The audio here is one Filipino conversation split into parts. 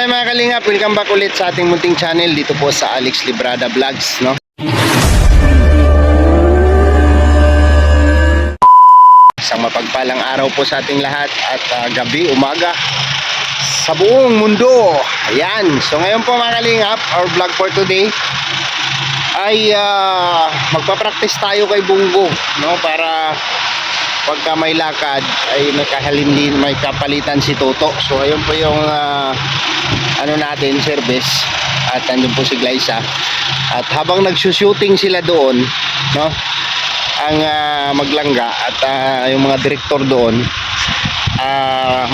Hi mga kalingap, welcome back ulit sa ating munting channel dito po sa Alex Librada Vlogs, no? Isang mapagpalang araw po sa ating lahat at gabi, umaga sa buong mundo. Ayan, so ngayon po mga kalingap, our vlog for today ay magpa-practice tayo kay Bungo, no? Para pagka may lakad ay may kapalitan si Toto. So ayun po yung ano natin, service. At andun po si Glyza. At habang nagsushooting sila doon, no, ang maglangga at yung mga direktor doon,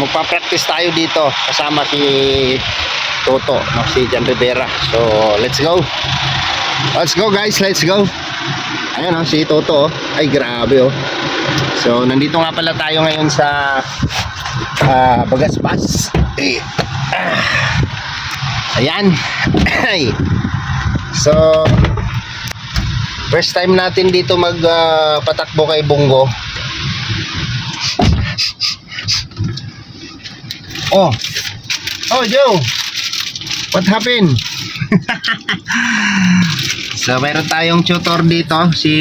magpa-practice tayo dito kasama si Toto, no, si Jan Rivera. So let's go guys, let's go. Ayan si Toto, ay grabe So nandito nga pala tayo ngayon sa Bagasbas. Ayan. So first time natin dito patakbo kay Bungo. Oh Joe, what happened? So mayroon tayong tutor dito, si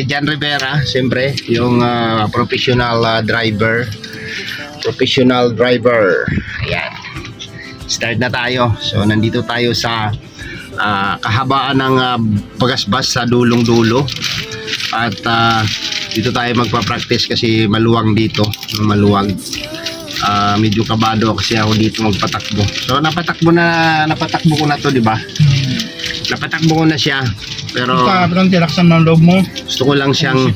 Jan Rivera, siyempre yung professional driver. Ayan, start na tayo. So nandito tayo sa kahabaan ng Bagasbas sa dulong-dulo. At dito tayo magpa-practice kasi maluwang dito, maluwag. Medyo kabado kasi ako dito magpatakbo. So napatakbo ko na to, di ba? Napatakbo ko na siya, pero tilaksan ng loob mo. Gusto ko lang siyang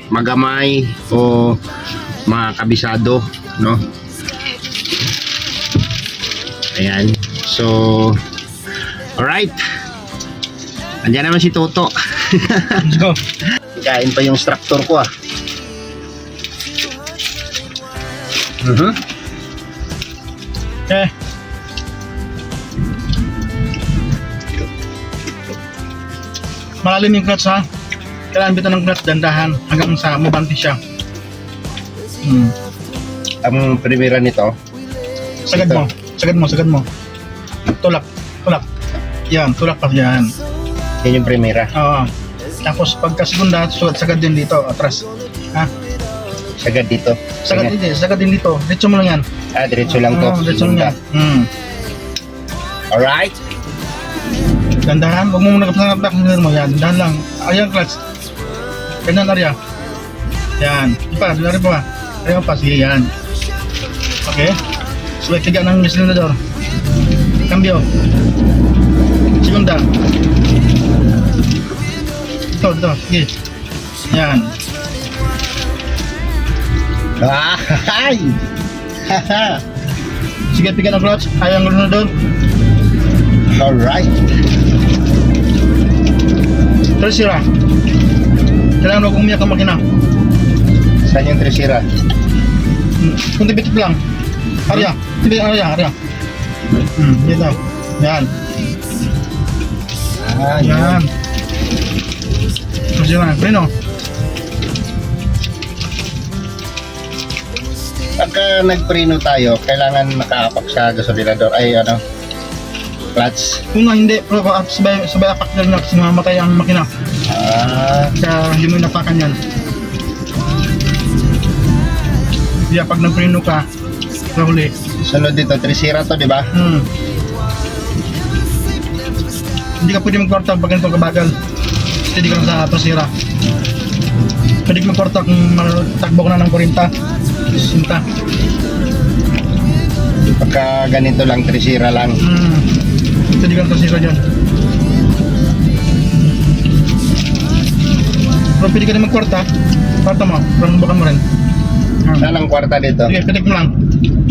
magamay o makabisado, no? Ayan. So alright, andiyan naman si Toto. Let's go. Kain pa yung instructor ko Okay. Malalim yung clutch, ha. Kailangan bito ng clutch, dandahan hanggang sa mabanti siya. Ang primera nito, Sagad mo. Tulak. Yan, tulak pa yan. yan yung primera. Oo. Tapos pagka segunda, sagad din dito, atras. Ha? Sagad dito. Sagad din dito. Diretso mo lang yan. Diretso lang to. Diretso lang yan. Alright. Dandahan, huwag mo muna kapag mo yan. Dandahan lang. Ayan, clutch. Ganyan, Arya. Yan. Ipa, dinari pa. Ayan pa, sige, yan. Okay. So, tiga ng silinador. Cambio. Segunda. Ito. Sige. Yan. Ay! Sige, tiga ng clutch. Ayan, silinador. Alright. Tercera. Kailangan huwag umiyak ang makina. Saan yung tresira? Kunti bitik lang. Arya. Arya. Dito. Yan. Yan. Tercera. Preno. Pagka nagpreno tayo, kailangan makaapak sa gasolinador. Ay, clutch. Kung hindi, sabay apak lang na kasi mamatay ang makina. Kaya hindi mo inapakan yan. Kaya pag nagpreno ka, nahuli. Sunod dito, tresira to, di ba? Hindi ka pwede magkwarta pag ganito kabagal. Hindi ka lang sa trasera. Pwede ka magkwarta kung takbo ka na ng 40, 60. Pagka ganito lang, tresira lang. Pwede ka lang trasera dyan. Pero pwede ka rin magkwarta. Kwarta mo, bukan mo rin. Saan ang kwarta dito? Sige, pitik mo lang.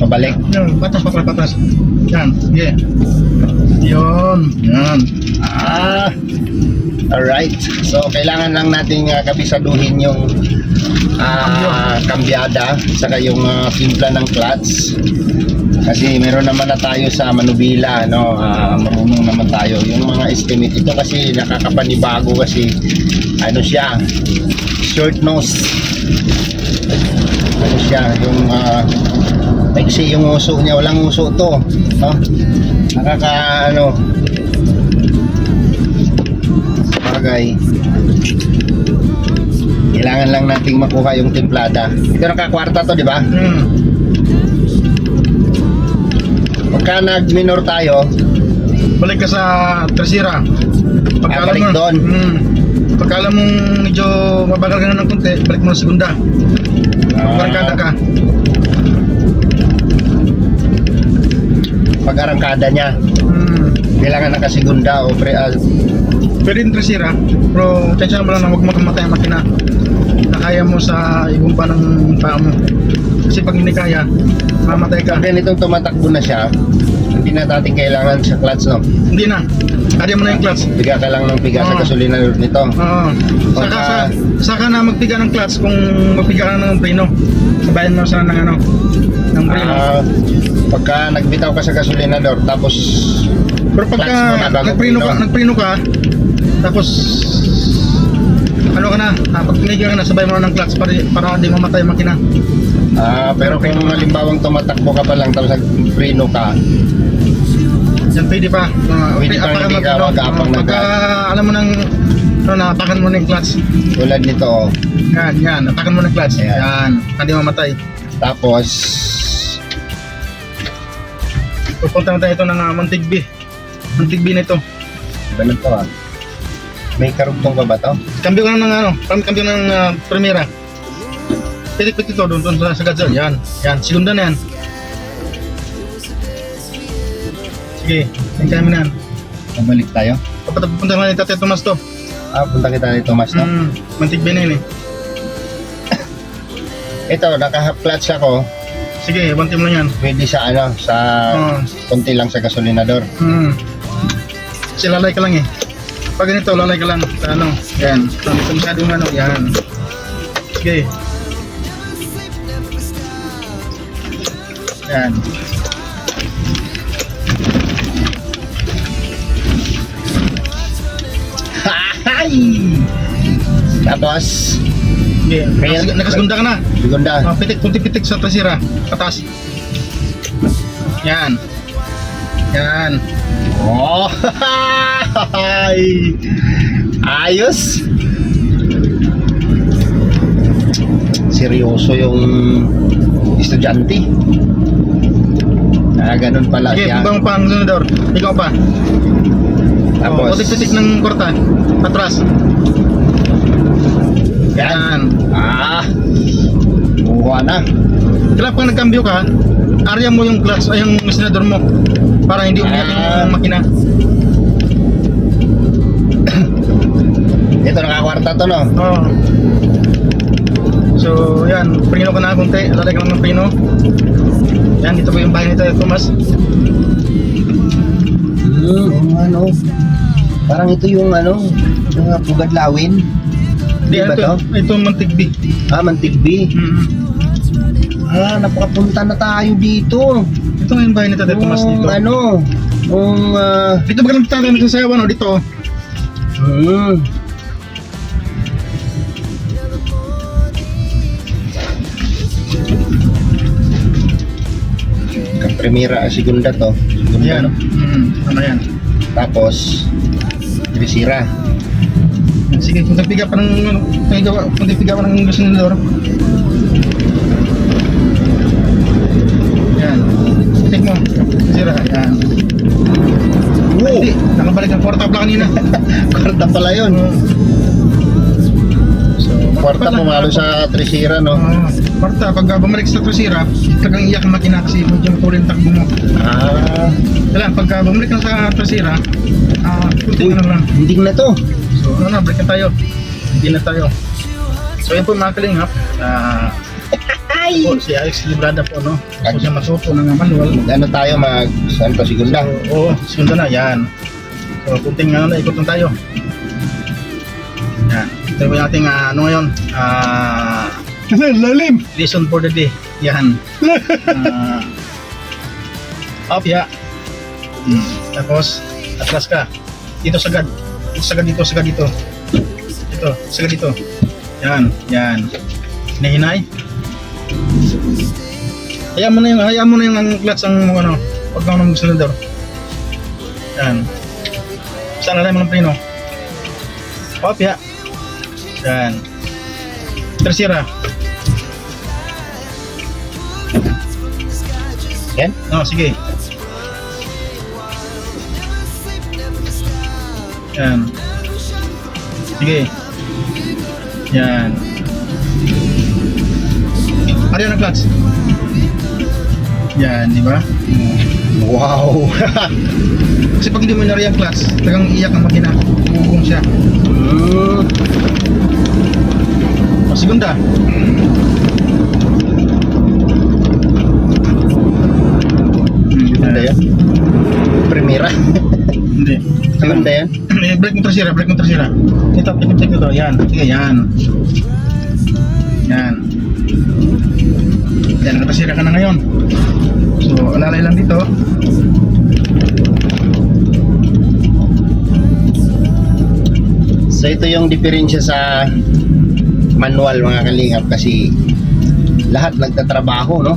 Pabalik? Yan, patas. Yan, sige. Yan. Alright. So, kailangan lang nating kabisaduhin yung kambyada, saka yung timpla ng clutch. Kasi meron naman na tayo sa manubila, no? Marunong naman tayo. Yung mga estimate ito kasi nakakapanibago kasi siya, short nose. Siya, yung Maiksi yung uso niya, walang uso to. No? Nakaka ano. Bagay. Kailangan lang nating makuha yung templada. Ito nakakwarta to, di ba? Pagka nag-minor tayo, Balik ka sa Tercera. balik doon. Pagka alam mong medyo mabagal ka na ng konti, balik mo na segunda. Pagbarkada ka. Pag arangkada niya, kailangan nakasigunda o Pwede yung Tercera, pero tensya mo lang na huwag mo kamatay ang makina na kaya mo sa ibumpa ng paa mo. Kasi pag hindi kaya, mamatay ka. pag ganitong tumatakbo na siya, hindi na natin kailangan sa clutch, no? Hindi na. Kaya mo na yung clutch. Biga ka lang ng biga sa gasolina nito. Oo. Saka na magpiga ng clutch kung magpiga ka ng preno. Sabayan mo sana ng ano, ng preno. Pagka nagbitaw ka sa gasolinador, tapos Pero pagka clutch muna bago nagpreno ka, tapos ano ka na, pag pinigil ka na, sabay mo na ng clutch para hindi mamatay ang makina. pero kung halimbawang tumatakbo ka pa lang tapos nagpreno ka, Yan pwede pa. Pwede pa, hindi ka mag-aapang na pagka alam mo nang napakan mo na yung clutch. tulad nito, oh. Yan, napakan mo na yung clutch. Ayan. Yan, hindi mamatay. Tapos Pupunta na tayo ito ng Montigby. Montigby na ito. ganun to, may karugtong pa ba to? Kambyo ka na ng kambyo ng Primera. Pitik-pitik ito doon sa Gadzal. Yan, segunda na yan. Sige, hintay mo na yan. Bumalik tayo. Pupunta na ni Tatay Tomas to. Punta kita ni Tomas, no? Montigby na yun eh. Ito, naka-half clutch ako. Sige, banti mo lang yan. Pwede sa ano, sa konti lang sa gasolinador. Kasi lalay ka lang eh. Pag ganito, lalay ka lang sa ano. Yan. Ito masyadong ano. Yan. Sige. Yan. Hay! Tapos, Sige. Nakasegunda ka na. segunda. Pitik sa Tercera. Patas. Yan. Yan. Oh! Hay! Ayos! Seryoso yung estudyante. Ganun pala Sige, siya. bumba mo pa ang senador. Ikaw pa. Tapos, Pitik ng korta. Patras. Yan. buha na. Kailangan pag nagkambyo ka, area mo yung clutch ay yung senador mo para hindi umiyak yung makina. Ito, nakakwarta to, no? Oo. So, yan. Prino ka na kunti. Lalay ka lang ng prino. Yan, dito po yung bahay nito, Tomas. Ano? Parang ito yung ano, yung Pugadlawin. Di, ba to? Ito Montigby. Mantigbi. Napakapunta na tayo dito. Ito yung bahay nito, Tomas, dito. Ano? Dito ba ka nagtatay ng sasayawan, o dito? Primera, segunda to. Segunda, Yan. no? Ano yan? Tapos, Tercera. Sige, kung piga pa ng kung piga pa ng senador. Yan. Tingnan mo. Sira. Yan. Hindi, nakabalik ang kwarta pala kanina. Kwarta pala yun. So, Kwarta pumalo sa Tercera, no? Kwarta, pag bumalik sa Tercera, talagang iyak ang makina kasi medyo matuloy ang takbo mo. Kailan, pag bumalik ka sa Tercera, kunti na lang. Hindi na to. So, break na tayo. Hindi na tayo. So, yun po mga kalingap. Po, si Alex Librada po, no? So, siya masuko ng manual. Ano tayo, saan to, segunda? So, segunda na, yan. So, kunting ikot lang tayo. Yan. Ito yung ating, ngayon? Lalim! Lesson for the day. Yan. Up, ya. Tapos, atras ka. Dito sagad. Sagad dito. Ito, sagad dito. Yan. Hinahinay. Hayaan mo na yung ang clutch ang ano, pag ng cylinder. Yan. Saan na mo ng preno? Kopya. Yan. Tercera. Yan. No, sige. Yan. Sige. Yan. Ariyan ang clutch. Yan, di ba? Wow. Kasi pag hindi mo nari ang clutch, talagang iyak ang makina. Bugong siya. O, segunda. Segunda yan. Primera. Hindi. Segunda yan. Brake mo tercera. Ito, check ito. Yan. Sige, yan. Yan. Yan, nakasira ka na ngayon. So, alalay lang dito. So ito yung diferensya sa manual mga kalingap kasi lahat nagtatrabaho, no?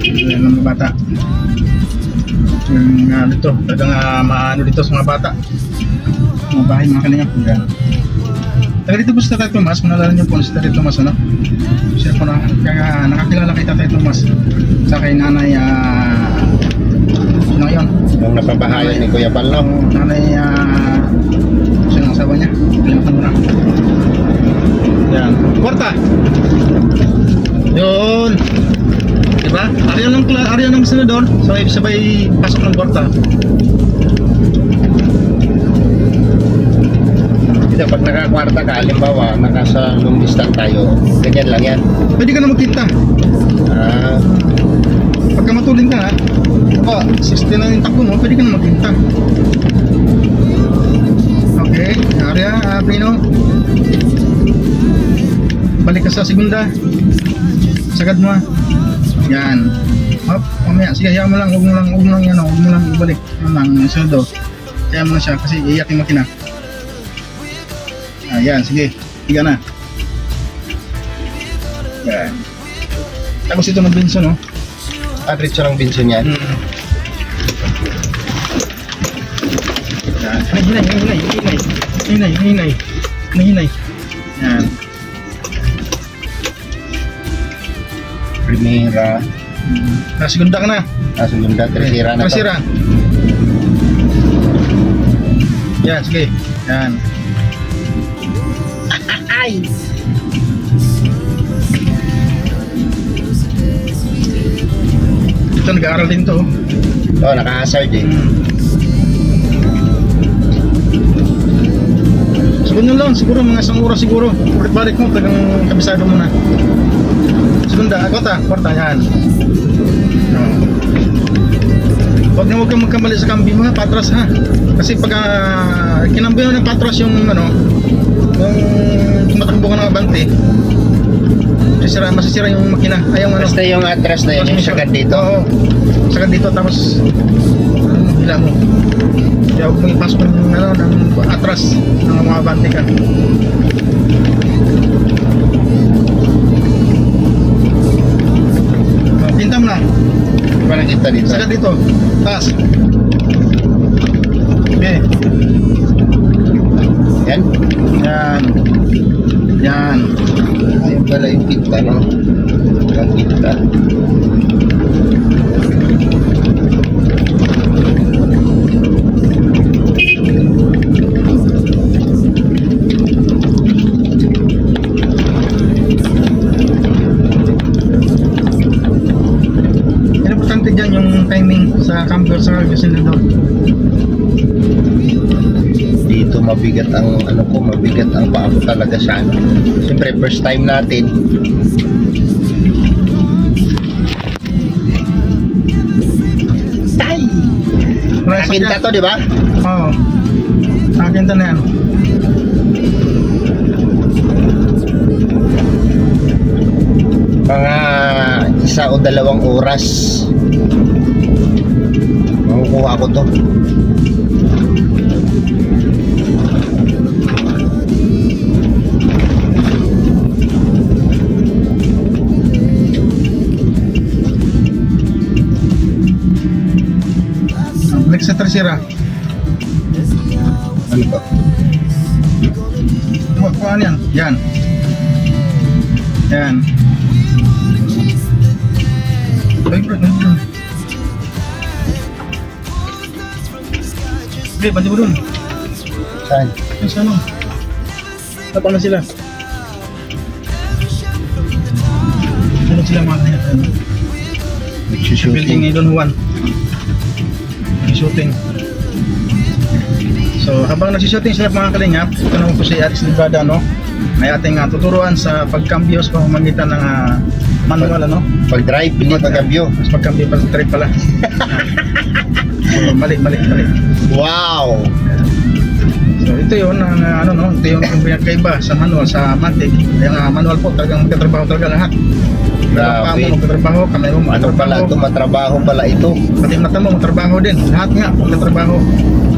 Yan ang mga bata. Dito, talagang maano dito sa mga bata. Mga bahay, mga kanina. Yan. Taga dito po si Tatay Tomas, kung nalala niyo po si Tatay Tomas, ano? Siya po na, kaya nakakilala kay Tatay Tomas sa kay nanay, sino yun? Yung napabahayan ni Kuya Bal, no? Nanay, sino ang asawa niya? Kalimutan mo na. Yan. Kwarta! Yun! Diba? Ariyan ng senador, sabay pasok ng kwarta. Ito, pag nakakwarta ka, halimbawa, nakasa long distance tayo, ganyan lang yan. Pwede ka na magkita. Pagka matuling ka ha, 60 na yung takbo mo, pwede ka na magkita. Okay, Arya, Prino. Balik ka sa segunda. Sagad mo ha. Yan. Hop, mamaya, sige, hayaan mo lang, huwag mo lang ibalik. Ano lang, sundo. Hayaan mo na siya kasi iiyak yung makina. Ayan, sige. Tiga na. Yan. Tapos ito ng Benson, no? Diretso lang Benson yan. Yan. Hinay. Yan. Primera, Segunda ka na. segunda, tercera na to. Tercera. Yan, sige. Yan. Ay! Ito, nag-aaral din to. Oh, naka-hazard eh. Segunda lang, siguro mga isang oras siguro. Balik mo, tagang kabisado mo na. Segunda, kwarta, yan. Huwag kang magkamali sa kambi mo ha, patras ha. Kasi pag kinambi mo ng patras yung yung tumatakbo ka ng abante, masisira yung makina. Ayaw Basta yung atras na yun, yung sagad dito. Oo, sagad dito tapos hila mo. Kaya huwag mong ipasok ng atras ng mga abante ka. Pinta mo na. Parang kita dito. Sagad dito. Taas. Okay. Yan. Yan. Ayun pala yung kita, no? Ang kita. Importante dyan yung timing sa camber sa gasolina. Dito mabigat ang mabigat ang paa ko talaga sa ano. Siyempre first time natin. Tay! Nakakinta to, di ba? Oo. Nakakinta na yan. Mga 1 o 2 oras. Makukuha ko to. balik sa tercera. Ano to? Kuhaan yan. Yan. Yan. Ay, bro. Hindi, banti mo dun. Saan? Yung sa ano? Tapang na sila. Ano sila mga kanya? Nagsushooting. Building ni Don Juan. Yung shooting. So habang nagsishooting sila mga kalingap, ito naman po si Aris Librada, no? Ay ating tuturuan sa pagkambyo sa pamamagitan ng manual, ano? Pag-drive, hindi pag-cambio. Mas pagkambyo pala sa trip pala. So, mali. Wow! So ito yun ang ano, no? Ito yung pinagkaiba sa manual, sa matic. Yung manual po talagang magtatrabaho talaga lahat. Pa mo magtatrabaho, kamay mo Ano pala ito? Matrabaho pala ito. pati mata mo magtrabaho din. Lahat nga magtatrabaho.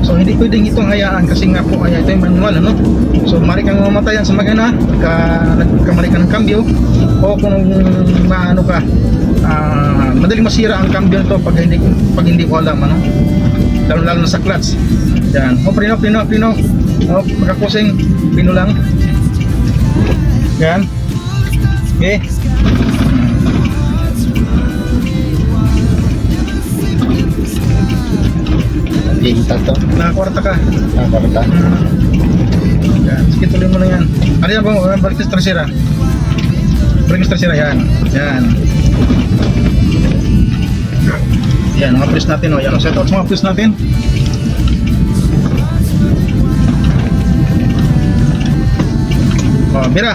So hindi pwedeng itong hayaan kasi nga po ito yung manual, ano? So mari kang mamatayan sa makina pagka nagkamali ka ng kambyo, o kung maano ka, madaling masira ang kambyo nito pag hindi ko alam, ano? Lalo na sa clutch. Yan. O prino. O pagkakusing, prino lang. Yan. Okay. Pinta to. Nakakwarta ka. Nakakarta. Yan. Sige, tuloy mo na yan. Ano yan ba? Balik sa tercera. Balik sa tercera. Yan. Yan, mga press natin. O. Yan, set out sa mga press natin. O, bira.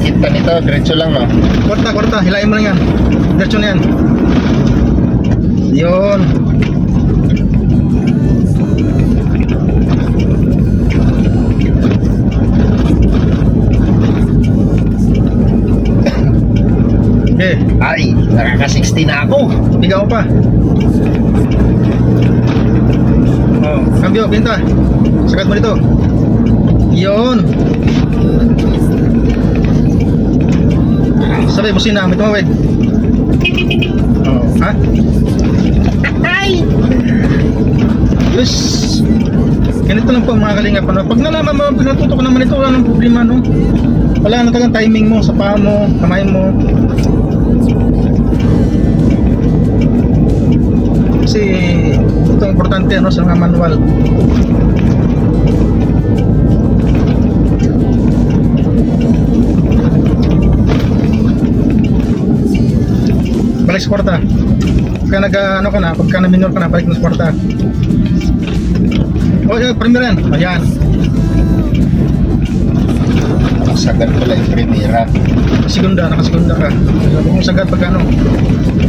Kita nito, diretso lang, no? Kwarta. Hilain mo lang yan. Diretso na yan. Yun. Okay. Ay, nakaka-60 na ako. Bigaw pa. Oh, kambyo, pinta. Sagat mo dito. Yun. Sabay, busina. May tumawid. Oh, ha? Ay! Yes! Ganito lang po mga kalingap. Ano? Pag nalaman mo, pinatuto ko naman ito, wala nang problema, no? Wala na talagang timing mo sa paa mo, kamay mo. Kasi ito ang importante, ano, sa mga manual. Balik sa kwarta. Pagka ano ka na, pagka na-minor ka na, balik na sa kwarta. O, premieran. Ayan. Sagad pala yung primera. Nakasigunda ka. Huwag mong sagad pagka ano.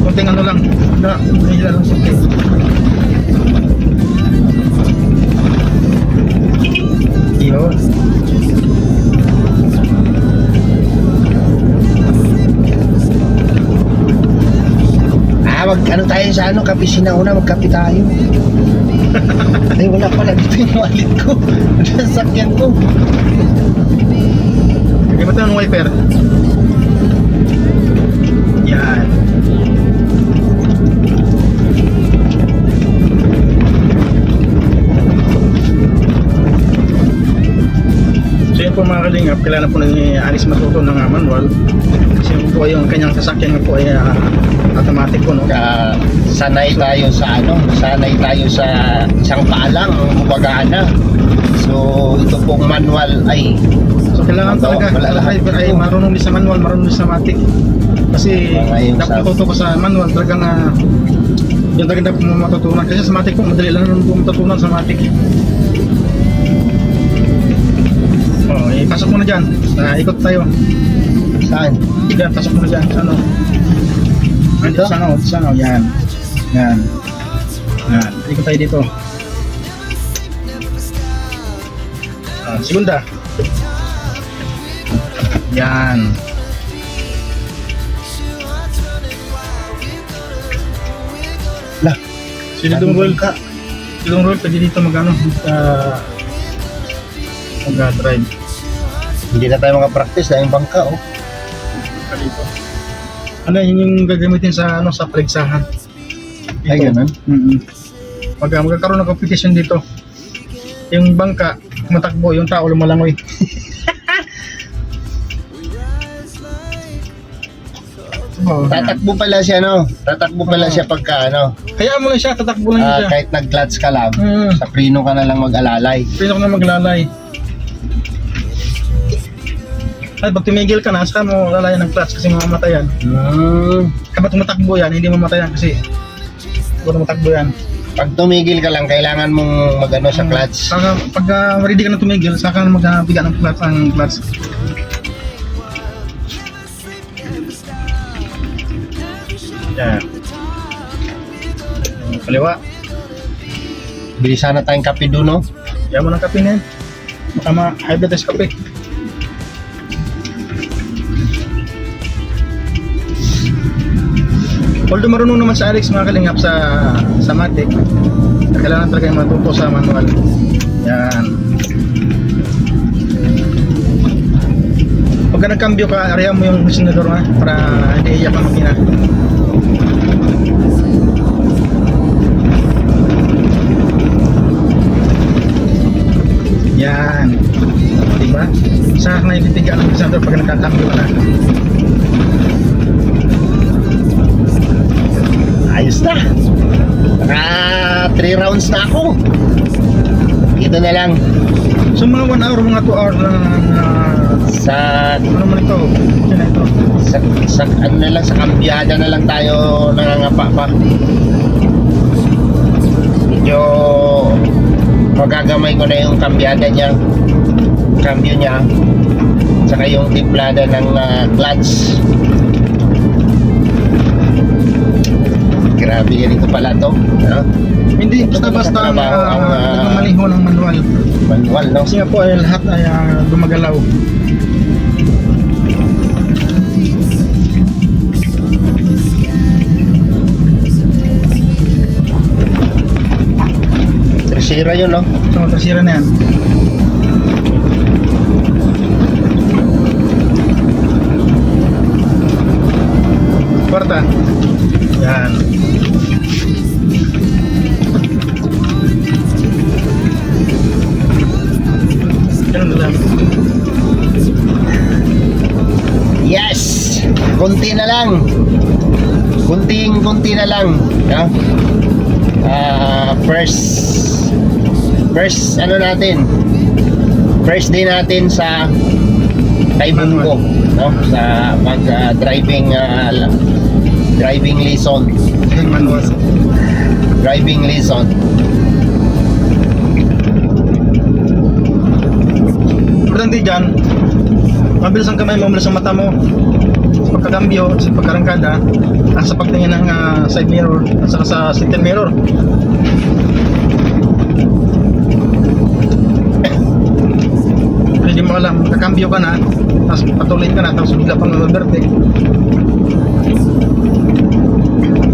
Kunting ano lang. Nahihila lang sa plate. Yun. Wag ano tayo sa ano, kape sinauna, magkape tayo. Ay, wala pala dito yung wallet ko. Sa sakyan ko. Lagyan mo tayo ng wiper. Yan. So yun po mga kalingap, kailangan po ni Aris matuto ng manual. Kasi yun po yung kanyang sasakyan po ay automatic po, no? Sanay tayo sa ano, sanay tayo sa isang paalang, gumagana. So, ito pong manual ay So kailangan talaga wala lahat driver ay ito. marunong din sa manual, marunong din sa matic. Kasi Ngayon dapat matuto ko sa manual, talagang yun talaga dapat mo matutunan. Kasi sa matic po, madali lang po matutunan sa matic. Oh, ipasok mo na dyan. Ikot tayo. saan? Yan, pasok mo na dyan. Sa ano? Dito? Sa ano? Yan. Yan. Ikot tayo dito. Segunda. Yan. Lah, Silidong roll ka. Silidong roll, pwede dito mag-ano, mag-drive. hindi na tayo makapractice dahil bangka, oh. Ka dito. Ano, yun yung gagamitin sa ano sa paligsahan. Ay, ganun? Magkakaroon ng competition dito. Yung bangka, matakbo, yung tao lumalangoy. Oh. Tatakbo pala siya, no? Tatakbo pala siya pagka, ano? Kaya mo lang siya, tatakbo lang siya. Kahit nag-clutch ka lang, Mm. sa preno ka na lang mag-alalay. Pwede ko na maglalay. At pag tumigil ka na, saka mo lalayan ng clutch kasi mamamatayan. Kapag tumatakbo yan, hindi mamatayan kasi kung tumatakbo yan. Pag tumigil ka lang, kailangan mong mag-ano sa clutch. Saka pag ready ka na tumigil, saka magbiga ng clutch. Yan. Kaliwa. Bilisan na tayong kape doon, no? Yan mo ng kape na yan. Baka ma-high blood test kape. Although marunong naman sa Alex mga kalingap sa Matic, kailangan talaga yung matuto sa manual. Yan. Pagka nagkambyo ka, area mo yung senador ha, para hindi iyak ang makina. Yan. Diba? Saka na yung titiga ng senador pag nagkakambyo ka na. Ayos na. 3 rounds na ako. Ito na lang. So mga 1 hour, mga 2 hour lang Sa ano naman ito? Yan na ito. sa ano na lang, sa kambyada na lang tayo nangangapa pa. Medyo magagamay ko na yung kambyada niya, cambio niya, saka yung timplada ng clutch. Grabe yan ito pala to, no? Hindi basta-basta ang maniho ng manual. Manual, no? Kasi nga po ay lahat ay gumagalaw. Tresira yun, no? So, tasira na yan. Kwarta. Yan. Ganun na lang. Yes! Kunti na lang. Kunti na lang, no? First ano natin, first day natin sa Taibunggo, no? Sa pag driving lesson. Manual. Driving lesson. Importante dyan, mabilis ang kamay mo, mabilis ang mata mo. Sa pagkakambyo, sa pagkarangkada, at sa pagtingin ng side mirror, at saka sa center mirror. Hindi mo alam, kakambyo ka na, tapos patuloy ka na, tapos bigla pang overtake.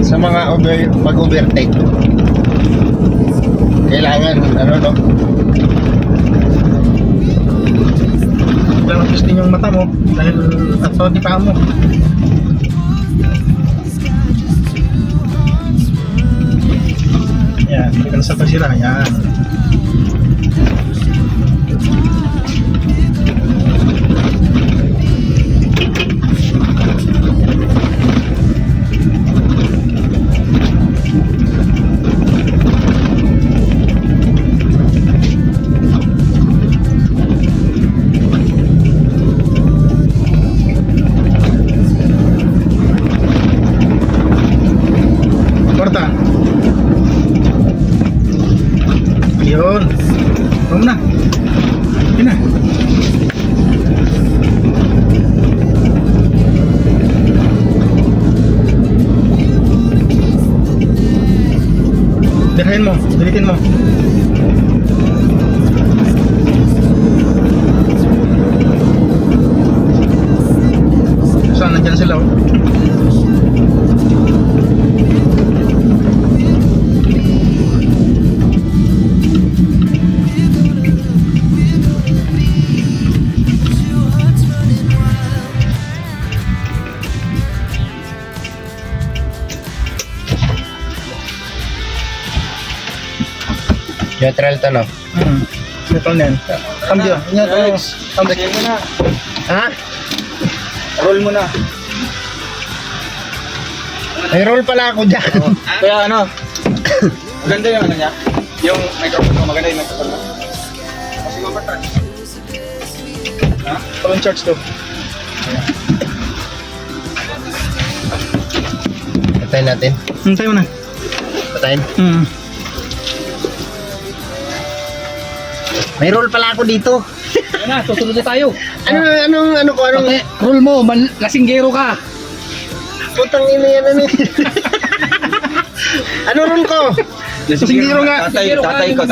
Sa mga pag-overtake, kailangan ano, no? Kailangan twist din yung mata mo, dahil at so di pa mo. Yan, hindi ka na sa pasira, yan. Kwarta. Yun. Vamos na. Yun na. Dirahin mo. Dilitin mo. Saan? Nandyan sila, oh. Neutral to, no? Neutral na yan. Cambio. Yan, cambio. Sige mo na. Ha? Roll mo na. May roll pala ako dyan. Kaya ano, maganda yung ano niya. Yung microphone mo, maganda yung microphone mo. Kasi mabatan. Walang charge to. Patayin natin. Tayo mo na. Patayin. Hmm. May roll pala ako dito. Ano na, susunod na tayo. Anong Roll mo, lasinggero ka. putang ina yan, ano? Ano roll ko? Lasinggero nga. Tatay ko.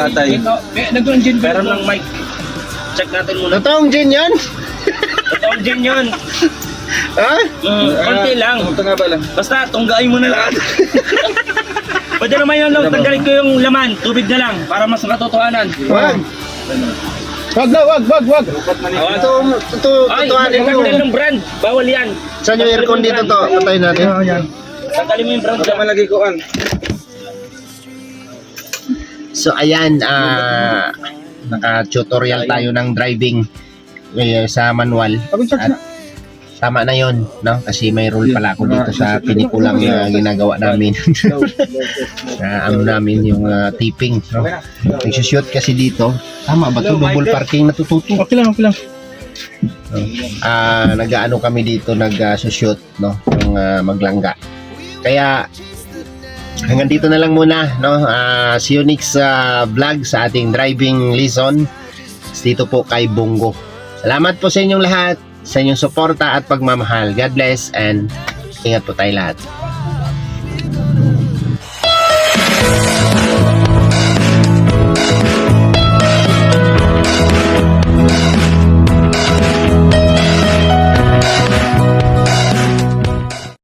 Nagdoon gin. Meron ng mic. Check natin muna. Totoong gin yan? Totoong gin yun. Ha? Konti lang. Ito nga ba lang? Basta, tunggain mo na lahat. Pwede naman yun lang, tanggalin ko yung laman. Tubig na lang, para mas makatotohanan. Wag. Wag na, wag. Tutuhanin mo. Tanggalin ng brand. Bawal yan. Saan yung aircon dito to? Patayin natin. Yan. Tanggalin mo yung brand. Sa malagay ko an. So ayan, naka-tutorial tayo ng driving sa manual. At tama na yon, no? Kasi may rule pala ako dito sa pinikulang ginagawa namin. Ano namin yung tipping, no? Nagsushoot kasi dito. Tama ba to? Double parking natututo. Okay lang. Nag-ano kami dito, nag-shoot, no? Yung maglangga. Kaya hanggang dito na lang muna, no? See you next vlog sa ating driving lesson dito po kay Bongo. Salamat po sa inyong lahat, sa inyong suporta at pagmamahal. God bless and ingat po tayo lahat.